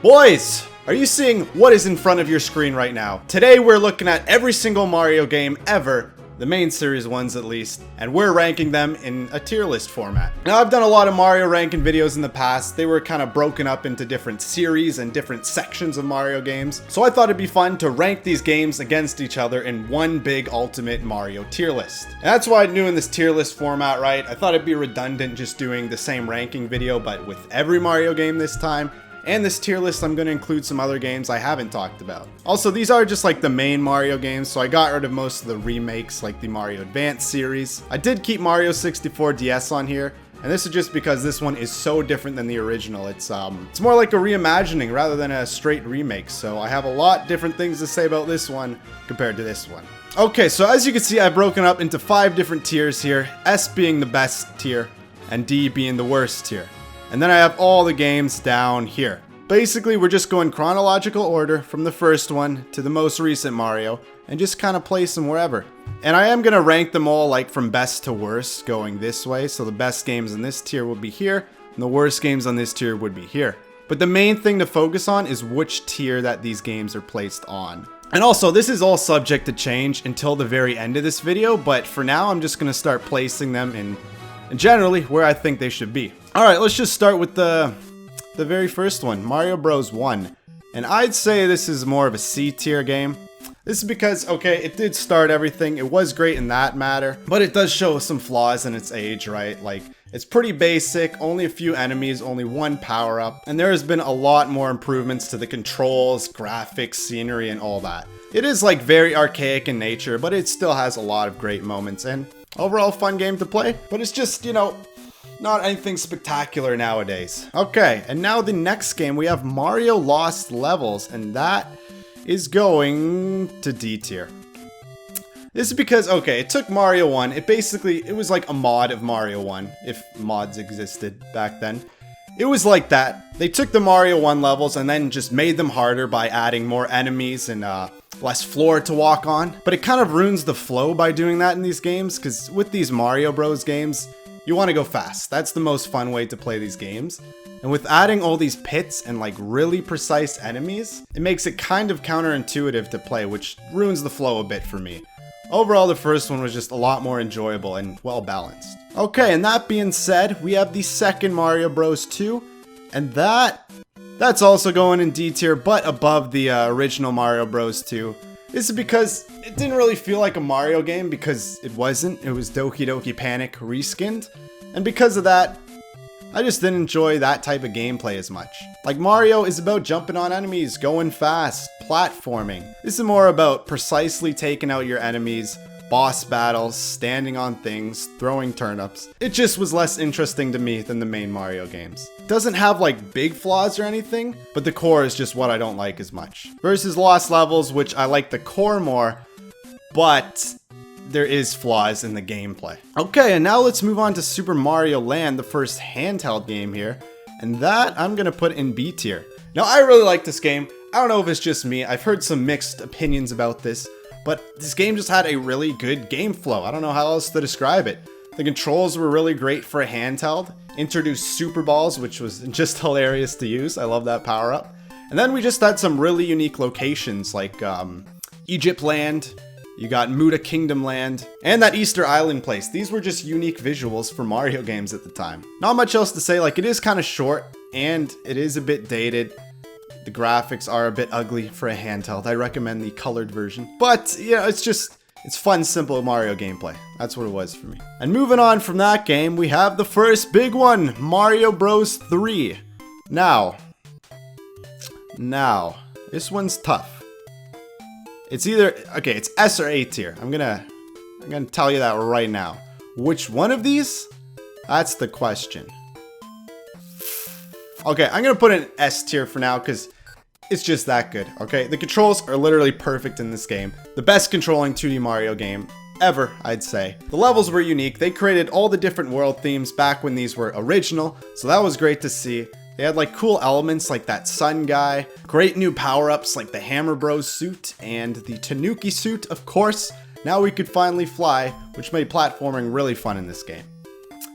Boys, are you seeing what is in front of your screen right now? Today we're looking at every single Mario game ever, the main series ones at least, and we're ranking them in a tier list format. Now I've done a lot of Mario ranking videos in the past. They were kind of broken up into different series and different sections of Mario games. So I thought it'd be fun to rank these games against each other in one big ultimate Mario tier list. And that's why I'm doing this tier list format, right? I thought it'd be redundant just doing the same ranking video, but with every Mario game this time. And this tier list, I'm going to include some other games I haven't talked about. Also, these are just like the main Mario games, so I got rid of most of the remakes like the Mario Advance series. I did keep Mario 64 DS on here, and this is just because this one is so different than the original. It's more like a reimagining rather than a straight remake, so I have a lot different things to say about this one compared to this one. Okay, so as you can see, I've broken up into 5 different tiers here, S being the best tier, and D being the worst tier. And then I have all the games down here. Basically, we're just going chronological order from the first one to the most recent Mario and just kind of place them wherever. And I am going to rank them all like from best to worst going this way. So the best games in this tier will be here and the worst games on this tier would be here. But the main thing to focus on is which tier that these games are placed on. And also, this is all subject to change until the very end of this video, but for now I'm just going to start placing them in generally where I think they should be. Alright, let's just start with the very first one, Mario Bros. 1. And I'd say this is more of a C tier game. This is because, okay, it did start everything. It was great in that matter, but it does show some flaws in its age, right? Like, it's pretty basic, only a few enemies, only one power-up, and there has been a lot more improvements to the controls, graphics, scenery, and all that. It is like very archaic in nature, but it still has a lot of great moments, and overall fun game to play, but it's just, you know, not anything spectacular nowadays. Okay, and now the next game, we have Mario Lost Levels, and that is going to D tier. This is because, okay, it took Mario 1, it was like a mod of Mario 1, if mods existed back then. It was like that. They took the Mario 1 levels and then just made them harder by adding more enemies and less floor to walk on. But it kind of ruins the flow by doing that in these games, because with these Mario Bros games, you want to go fast. That's the most fun way to play these games. And with adding all these pits and like really precise enemies, it makes it kind of counterintuitive to play, which ruins the flow a bit for me. Overall, the first one was just a lot more enjoyable and well balanced. Okay, and that being said, we have the second Mario Bros. 2, and that's also going in D tier, but above the original Mario Bros. 2. This is because it didn't really feel like a Mario game because it wasn't. It was Doki Doki Panic reskinned, and because of that, I just didn't enjoy that type of gameplay as much. Like, Mario is about jumping on enemies, going fast, platforming. This is more about precisely taking out your enemies, boss battles, standing on things, throwing turnips. It just was less interesting to me than the main Mario games. It doesn't have like big flaws or anything, but the core is just what I don't like as much. Versus Lost Levels, which I like the core more, but there is flaws in the gameplay. Okay, and now let's move on to Super Mario Land, the first handheld game here. And that I'm gonna put in B tier. Now, I really like this game. I don't know if it's just me. I've heard some mixed opinions about this, but this game just had a really good game flow. I don't know how else to describe it. The controls were really great for a handheld. Introduced Super Balls, which was just hilarious to use. I love that power-up. And then we just had some really unique locations like Egypt Land. You got Muda Kingdom Land, and that Easter Island place. These were just unique visuals for Mario games at the time. Not much else to say, like, it is kind of short, and it is a bit dated. The graphics are a bit ugly for a handheld. I recommend the colored version. But, yeah, it's fun, simple Mario gameplay. That's what it was for me. And moving on from that game, we have the first big one, Mario Bros. 3. Now, this one's tough. It's either, okay, it's S or A tier. I'm gonna tell you that right now. Which one of these? That's the question. Okay, I'm gonna put it in S tier for now because it's just that good, okay? The controls are literally perfect in this game. The best controlling 2D Mario game ever, I'd say. The levels were unique. They created all the different world themes back when these were original, so that was great to see. They had like cool elements like that sun guy, great new power-ups like the Hammer Bros suit and the Tanuki suit, of course. Now we could finally fly, which made platforming really fun in this game.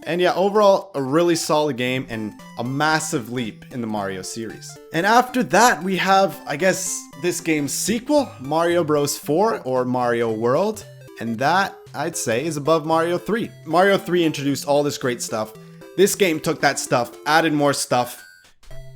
And yeah, overall, a really solid game and a massive leap in the Mario series. And after that, we have, I guess, this game's sequel, Mario Bros. 4 or Mario World. And that, I'd say, is above Mario 3. Mario 3 introduced all this great stuff. This game took that stuff, added more stuff,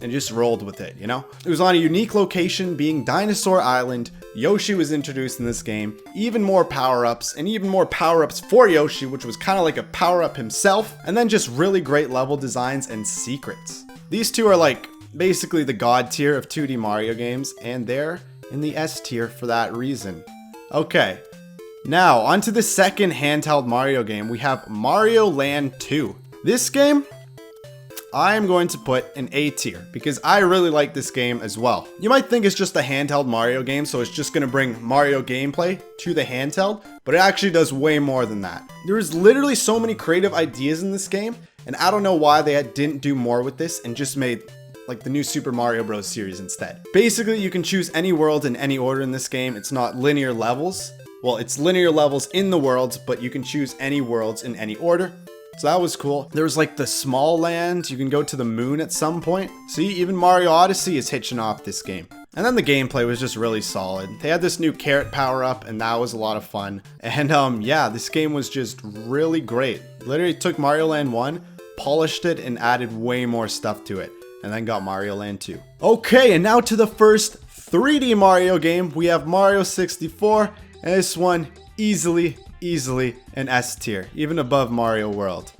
and just rolled with it, you know? It was on a unique location, being Dinosaur Island. Yoshi was introduced in this game, even more power-ups, and even more power-ups for Yoshi, which was kind of like a power-up himself, and then just really great level designs and secrets. These two are like basically the god tier of 2D Mario games, and they're in the S tier for that reason. Okay, now onto the second handheld Mario game, we have Mario Land 2. This game, I am going to put an A tier because I really like this game as well. You might think it's just a handheld Mario game, so it's just going to bring Mario gameplay to the handheld, but it actually does way more than that. There is literally so many creative ideas in this game, and I don't know why they didn't do more with this and just made like the new Super Mario Bros. Series instead. Basically, you can choose any world in any order in this game. It's not linear levels. Well, it's linear levels in the worlds, but you can choose any worlds in any order. So that was cool. There was like the small land. You can go to the moon at some point. See, even Mario Odyssey is hitching off this game. And then the gameplay was just really solid. They had this new carrot power up and that was a lot of fun. And yeah, this game was just really great. Literally took Mario Land 1, polished it and added way more stuff to it. And then got Mario Land 2. Okay, and now to the first 3D Mario game. We have Mario 64. And this one easily an S tier, even above Mario World.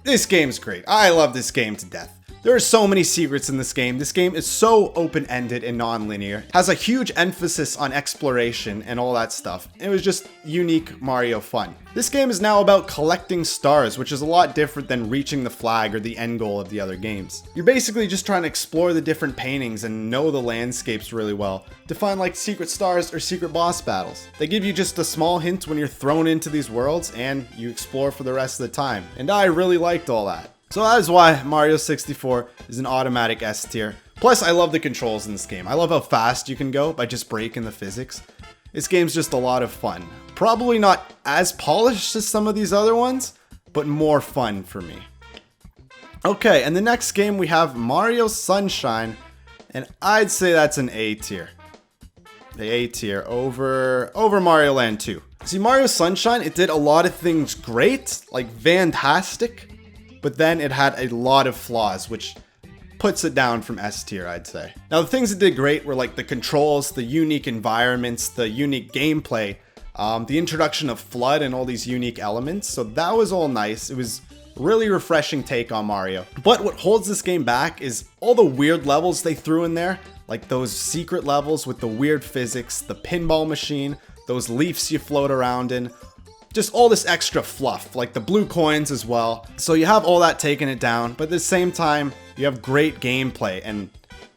This game's great. I love this game to death. There are so many secrets in this game. This game is so open-ended and non-linear. Has a huge emphasis on exploration and all that stuff. It was just unique Mario fun. This game is now about collecting stars, which is a lot different than reaching the flag or the end goal of the other games. You're basically just trying to explore the different paintings and know the landscapes really well to find like secret stars or secret boss battles. They give you just a small hint when you're thrown into these worlds and you explore for the rest of the time. And I really liked all that. So that is why Mario 64 is an automatic S tier. Plus, I love the controls in this game. I love how fast you can go by just breaking the physics. This game's just a lot of fun. Probably not as polished as some of these other ones, but more fun for me. Okay, and the next game we have Mario Sunshine, and I'd say that's an A tier. The A tier over Mario Land 2. See, Mario Sunshine, it did a lot of things great, like fantastic. But then it had a lot of flaws, which puts it down from S tier, I'd say. Now, the things it did great were like the controls, the unique environments, the unique gameplay, the introduction of FLUDD and all these unique elements. So that was all nice. It was a really refreshing take on Mario. But what holds this game back is all the weird levels they threw in there, like those secret levels with the weird physics, the pinball machine, those leaves you float around in. Just all this extra fluff, like the blue coins as well. So you have all that taking it down, but at the same time, you have great gameplay and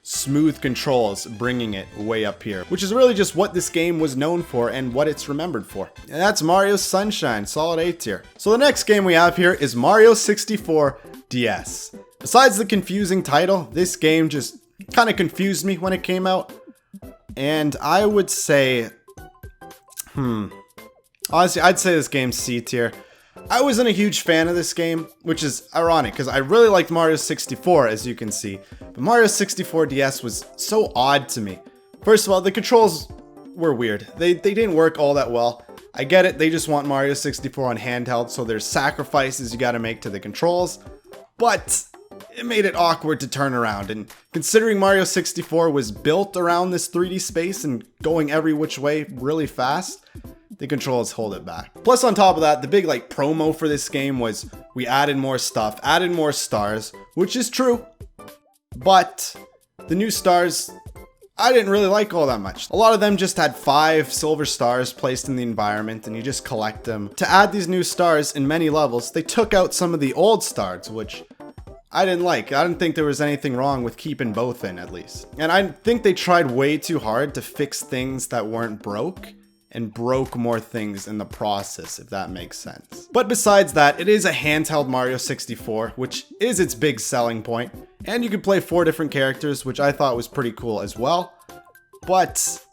smooth controls bringing it way up here, which is really just what this game was known for and what it's remembered for. And that's Mario Sunshine, solid A tier. So the next game we have here is Mario 64 DS. Besides the confusing title, this game just kind of confused me when it came out. And I would say, honestly, I'd say this game's C tier. I wasn't a huge fan of this game, which is ironic because I really liked Mario 64, as you can see. But Mario 64 DS was so odd to me. First of all, the controls were weird. They didn't work all that well. I get it, they just want Mario 64 on handheld, so there's sacrifices you gotta make to the controls. But it made it awkward to turn around, and considering Mario 64 was built around this 3D space and going every which way really fast, the controls hold it back. Plus on top of that, the big like promo for this game was we added more stuff, added more stars, which is true. But the new stars, I didn't really like all that much. A lot of them just had 5 silver stars placed in the environment and you just collect them. To add these new stars in many levels, they took out some of the old stars, which I didn't like. I didn't think there was anything wrong with keeping both in, at least. And I think they tried way too hard to fix things that weren't broke and broke more things in the process, if that makes sense. But besides that, it is a handheld Mario 64, which is its big selling point. And you can play 4 different characters, which I thought was pretty cool as well. But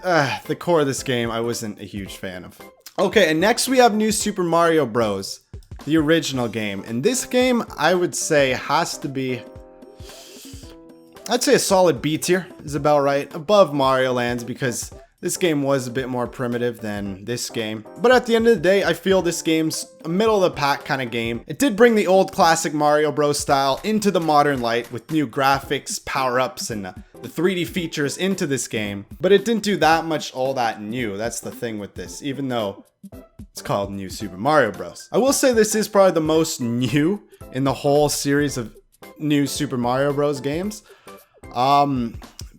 the core of this game, I wasn't a huge fan of. Okay, and next we have New Super Mario Bros. the original game. And this game, I would say, has to be, I'd say a solid B tier is about right, above Mario Lands, because this game was a bit more primitive than this game. But at the end of the day, I feel this game's a middle of the pack kind of game. It did bring the old classic Mario Bros style into the modern light with new graphics, power-ups, and the 3D features into this game. But it didn't do that much all that new. That's the thing with this, even though it's called New Super Mario Bros. I will say this is probably the most new in the whole series of New Super Mario Bros games.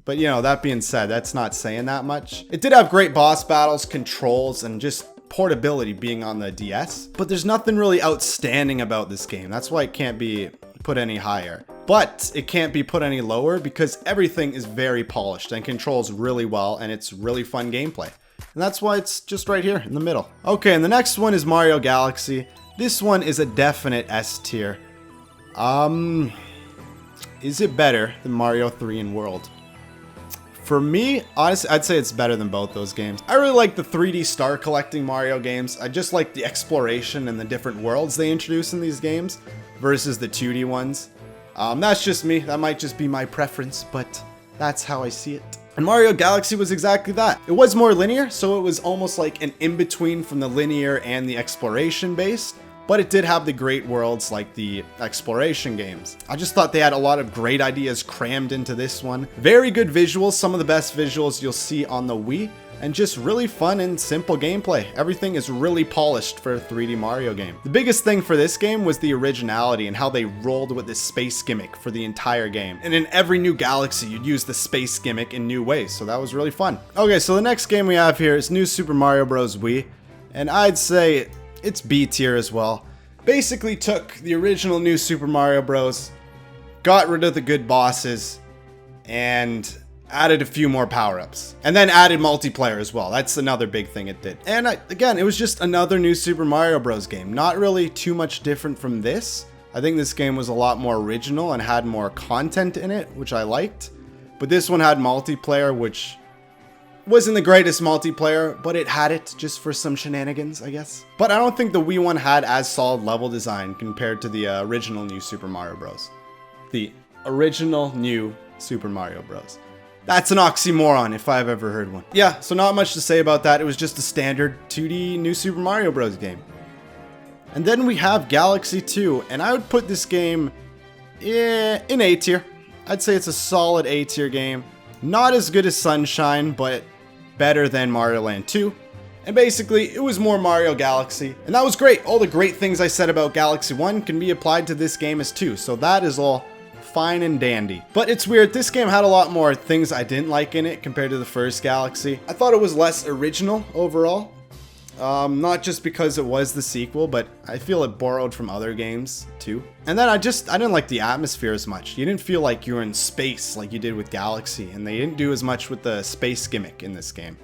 But you know, that being said, that's not saying that much. It did have great boss battles, controls, and just portability being on the DS. But there's nothing really outstanding about this game. That's why it can't be put any higher. But it can't be put any lower because everything is very polished and controls really well, and it's really fun gameplay. And that's why it's just right here in the middle. Okay, and the next one is Mario Galaxy. This one is a definite S tier. Is it better than Mario 3 and World? For me, honestly, I'd say it's better than both those games. I really like the 3D star collecting Mario games. I just like the exploration and the different worlds they introduce in these games versus the 2D ones. That's just me. That might just be my preference, but that's how I see it. And Mario Galaxy was exactly that. It was more linear, so it was almost like an in-between from the linear and the exploration based. But it did have the great worlds like the exploration games. I just thought they had a lot of great ideas crammed into this one. Very good visuals, some of the best visuals you'll see on the Wii, and just really fun and simple gameplay. Everything is really polished for a 3D Mario game. The biggest thing for this game was the originality and how they rolled with this space gimmick for the entire game. And in every new galaxy, you'd use the space gimmick in new ways, so that was really fun. Okay, so the next game we have here is New Super Mario Bros. Wii, and I'd say it's B tier as well. Basically took the original New Super Mario Bros, got rid of the good bosses, and added a few more power-ups. And then added multiplayer as well. That's another big thing it did. And again, it was just another New Super Mario Bros game. Not really too much different from this. I think this game was a lot more original and had more content in it, which I liked. But this one had multiplayer, which wasn't the greatest multiplayer, but it had it just for some shenanigans, I guess. But I don't think the Wii one had as solid level design compared to the original New Super Mario Bros. The original New Super Mario Bros. That's an oxymoron if I've ever heard one. Yeah, so not much to say about that. It was just a standard 2D New Super Mario Bros. Game. And then we have Galaxy 2, and I would put this game in A tier. I'd say it's a solid A tier game. Not as good as Sunshine, but better than Mario Land 2. And basically, it was more Mario Galaxy. And that was great. All the great things I said about Galaxy 1 can be applied to this game as 2. So that is all fine and dandy. But it's weird, this game had a lot more things I didn't like in it compared to the first Galaxy. I thought it was less original overall. Not just because it was the sequel, but I feel it borrowed from other games too. And then I didn't like the atmosphere as much. You didn't feel like you were in space like you did with Galaxy, and they didn't do as much with the space gimmick in this game.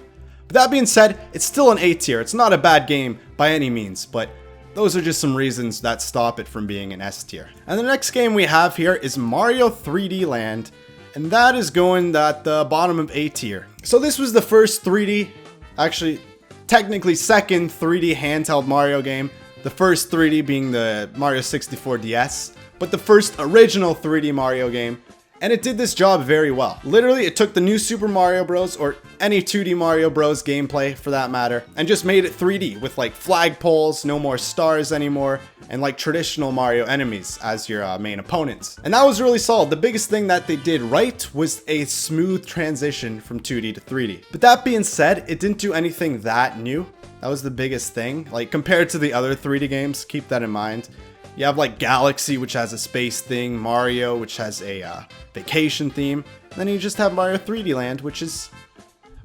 But that being said, it's still an A tier. It's not a bad game by any means, but those are just some reasons that stop it from being an S tier. And the next game we have here is Mario 3D Land, and that is going at the bottom of A tier. So this was the first 3D, actually technically second 3D handheld Mario game. The first 3D being the Mario 64 DS, but the first original 3D Mario game. And it did this job very well. Literally, it took the New Super Mario Bros. Or any 2D Mario Bros. Gameplay for that matter, and just made it 3D with like flagpoles, no more stars anymore, and like traditional Mario enemies as your main opponents. And that was really solid. The biggest thing that they did right was a smooth transition from 2D to 3D. But that being said, it didn't do anything that new. That was the biggest thing. Like compared to the other 3D games, keep that in mind. You have like Galaxy, which has a space thing, Mario, which has a vacation theme, and then you just have Mario 3D Land, which is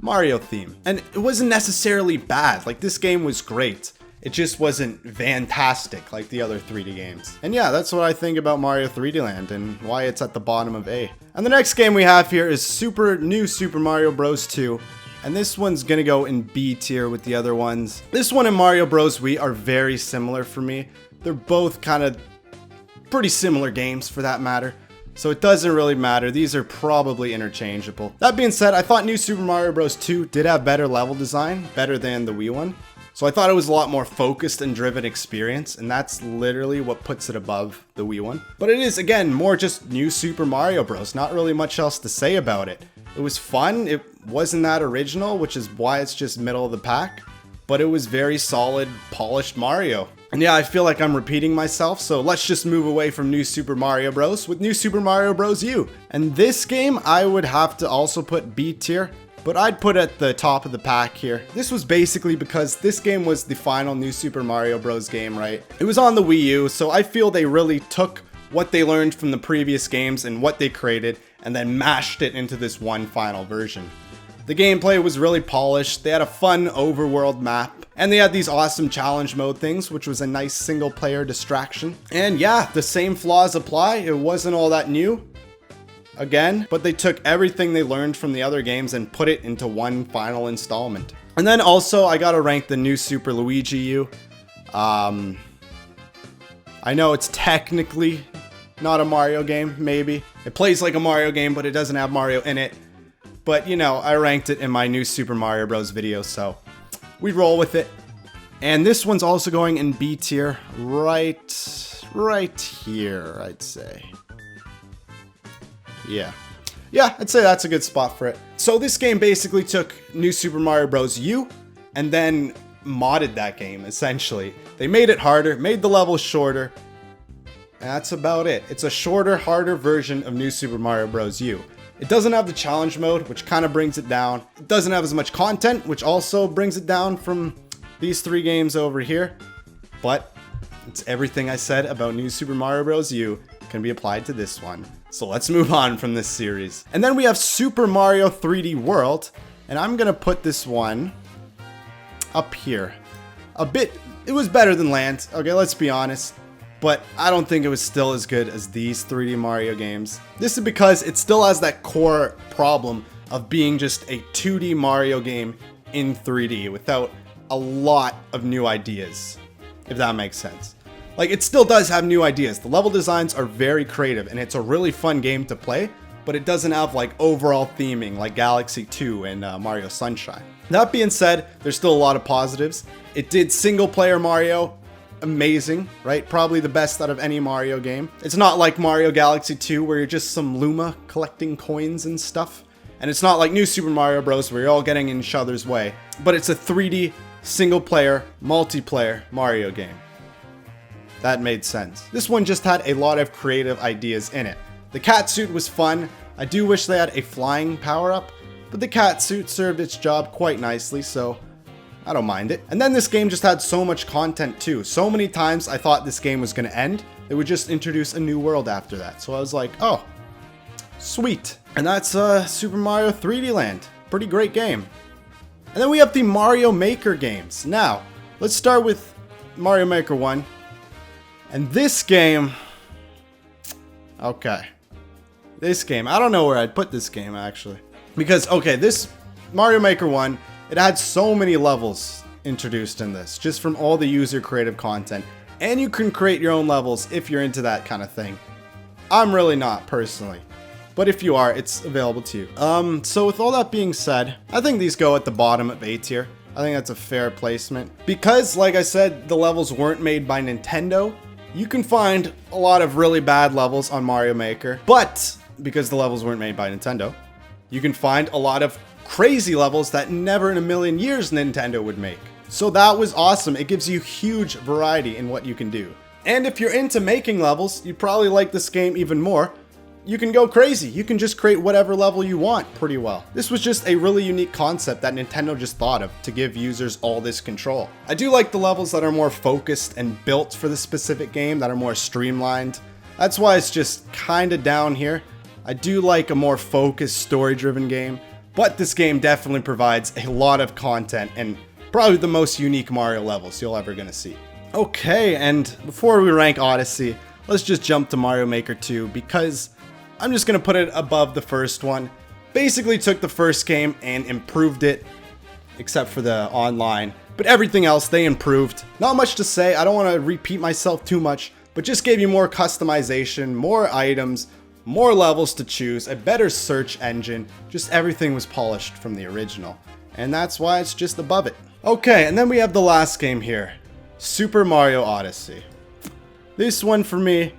Mario theme. And it wasn't necessarily bad. Like this game was great. It just wasn't fantastic like the other 3D games. And yeah, that's what I think about Mario 3D Land and why it's at the bottom of A. And the next game we have here is New Super Mario Bros. 2. And this one's gonna go in B tier with the other ones. This one and Mario Bros. Wii are very similar for me. They're both kind of pretty similar games for that matter. So it doesn't really matter. These are probably interchangeable. That being said, I thought New Super Mario Bros. 2 did have better level design, better than the Wii one. So I thought it was a lot more focused and driven experience, and that's literally what puts it above the Wii one. But it is, again, more just New Super Mario Bros. Not really much else to say about it. It was fun. It wasn't that original, which is why it's just middle of the pack. But it was very solid, polished Mario. And yeah, I feel like I'm repeating myself, so let's just move away from New Super Mario Bros. With New Super Mario Bros. U. And this game, I would have to also put B tier, but I'd put at the top of the pack here. This was basically because this game was the final New Super Mario Bros. Game, right? It was on the Wii U, so I feel they really took what they learned from the previous games and what they created, and then mashed it into this one final version. The gameplay was really polished, they had a fun overworld map, and they had these awesome challenge mode things, which was a nice single player distraction. And yeah, the same flaws apply, it wasn't all that new, again, but they took everything they learned from the other games and put it into one final installment. And then also, I gotta rank the new Super Luigi U. I know it's technically not a Mario game, maybe. It plays like a Mario game, but it doesn't have Mario in it. But, you know, I ranked it in my new Super Mario Bros. Video, so we roll with it. And this one's also going in B tier, right here, I'd say. Yeah, I'd say that's a good spot for it. So this game basically took New Super Mario Bros. U and then modded that game, essentially. They made it harder, made the levels shorter, and that's about it. It's a shorter, harder version of New Super Mario Bros. U. It doesn't have the challenge mode, which kind of brings it down. It doesn't have as much content, which also brings it down from these three games over here. But it's everything I said about New Super Mario Bros. U can be applied to this one. So let's move on from this series. And then we have Super Mario 3D World, and I'm gonna put this one up here. It was better than Land, okay, let's be honest. But I don't think it was still as good as these 3D Mario games. This is because it still has that core problem of being just a 2D Mario game in 3D without a lot of new ideas, if that makes sense. Like, it still does have new ideas. The level designs are very creative and it's a really fun game to play, but it doesn't have like overall theming like Galaxy 2 and Mario Sunshine. That being said, there's still a lot of positives. It did single player Mario amazing, right? Probably the best out of any Mario game. It's not like Mario Galaxy 2 where you're just some Luma collecting coins and stuff. And it's not like New Super Mario Bros. Where you're all getting in each other's way. But it's a 3D, single player, multiplayer Mario game. That made sense. This one just had a lot of creative ideas in it. The cat suit was fun. I do wish they had a flying power-up, but the cat suit served its job quite nicely, so I don't mind it. And then this game just had so much content too. So many times I thought this game was gonna end. They would just introduce a new world after that. So I was like, oh, sweet. And that's Super Mario 3D Land. Pretty great game. And then we have the Mario Maker games. Now, let's start with Mario Maker 1. And this game, okay. This game, I don't know where I'd put this game actually. Because, okay, this Mario Maker 1, it had so many levels introduced in this, just from all the user creative content. And you can create your own levels if you're into that kind of thing. I'm really not, personally. But if you are, it's available to you. So with all that being said, I think these go at the bottom of A tier. I think that's a fair placement. Because, like I said, the levels weren't made by Nintendo, you can find a lot of really bad levels on Mario Maker. But, because the levels weren't made by Nintendo, you can find a lot of crazy levels that never in a million years Nintendo would make. So that was awesome. It gives you huge variety in what you can do. And if you're into making levels, you'd probably like this game even more. You can go crazy. You can just create whatever level you want pretty well. This was just a really unique concept that Nintendo just thought of to give users all this control. I do like the levels that are more focused and built for the specific game, that are more streamlined. That's why it's just kinda down here. I do like a more focused, story-driven game. But this game definitely provides a lot of content and probably the most unique Mario levels you'll ever gonna see. Okay, and before we rank Odyssey, let's just jump to Mario Maker 2 because I'm just gonna put it above the first one. Basically took the first game and improved it, except for the online. But everything else they improved. Not much to say, I don't wanna repeat myself too much, but just gave you more customization, more items, more levels to choose, a better search engine, just everything was polished from the original. And that's why it's just above it. Okay, and then we have the last game here, Super Mario Odyssey. This one for me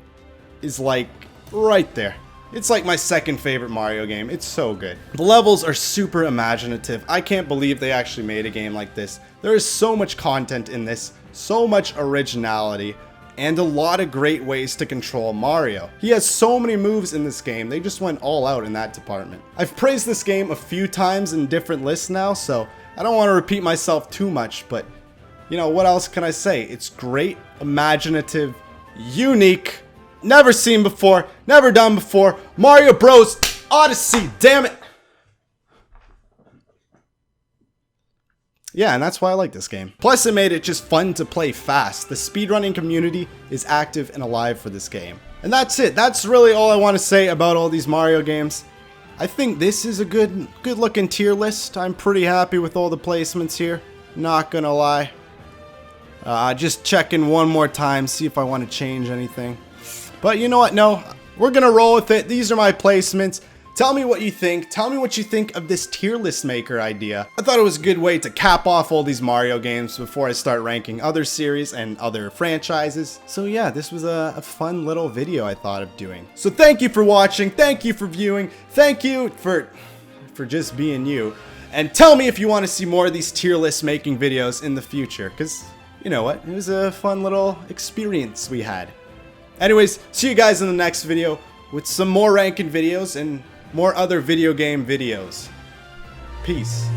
is like right there. It's like my second favorite Mario game. It's so good. The levels are super imaginative. I can't believe they actually made a game like this. There is so much content in this, so much originality, and a lot of great ways to control Mario. He has so many moves in this game, they just went all out in that department. I've praised this game a few times in different lists now, so I don't want to repeat myself too much, but you know, what else can I say? It's great, imaginative, unique, never seen before, never done before. Mario Bros. Odyssey, damn it! Yeah, and that's why I like this game. Plus, it made it just fun to play fast. The speedrunning community is active and alive for this game. And that's it. That's really all I want to say about all these Mario games. I think this is a good looking tier list. I'm pretty happy with all the placements here. Not gonna lie. Just checking one more time, see if I want to change anything. But you know what? No, we're gonna roll with it. These are my placements. Tell me what you think. Tell me what you think of this tier list maker idea. I thought it was a good way to cap off all these Mario games before I start ranking other series and other franchises. So yeah, this was a fun little video I thought of doing. So thank you for watching. Thank you for viewing. Thank you for just being you. And tell me if you want to see more of these tier list making videos in the future, because you know what? It was a fun little experience we had. Anyways, see you guys in the next video with some more ranking videos and more other video game videos. Peace.